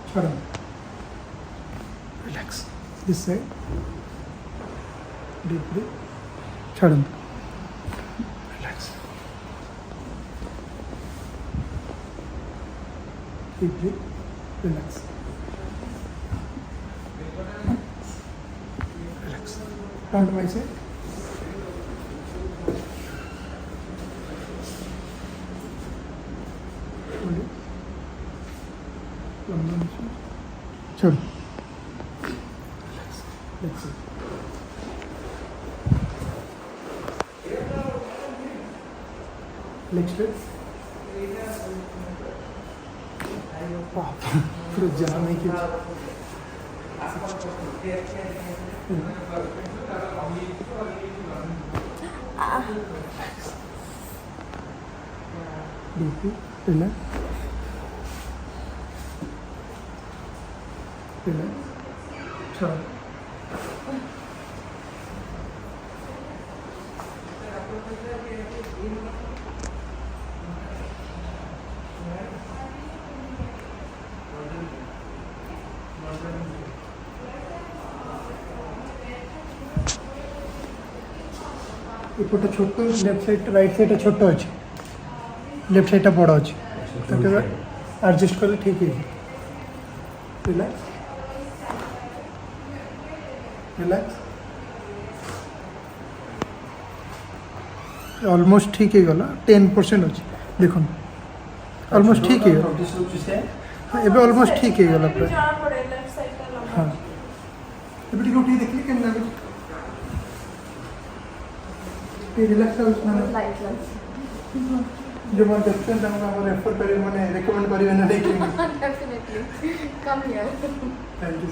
छोड़ो, relax. This side, deep breath. छोड़ो, relax. Deep breath, relax. Relax. Turn to my side. छोड़ो, let's see. Leg straight. पूरा जाम है कि डीपली रिलैक्स रिलैक्स छोड़ो ଏପଟ ଛୋଟ ଲେଫ୍ଟ ସାଇଡ୍ ରାଇଟ୍ ସାଇଡ୍ ଛୋଟ ଅଛି ଲେଫ୍ଟ ସାଇଡ୍ଟା ବଡ଼ ଅଛି ତ କେବେ ଆଡ଼ଜଷ୍ଟ କଲେ ଠିକ୍ ହେଇଯିବ ରିଲାକ୍ସ ରିଲାକ୍ସ ऑलमोस्ट ठीक है गला 10% अच्छी देखो ऑलमोस्ट ठीक है हाँ ये ऑलमोस्ट ठीक है गला पूरा हाँ ये भी ठीक देखिए कैसे लगे ये रिलैक्स है उसमें जो मैं देखते हैं तब मैं रेफर करें मैंने रिकमेंड करी मैंने देखी Definitely. Come here. Thank you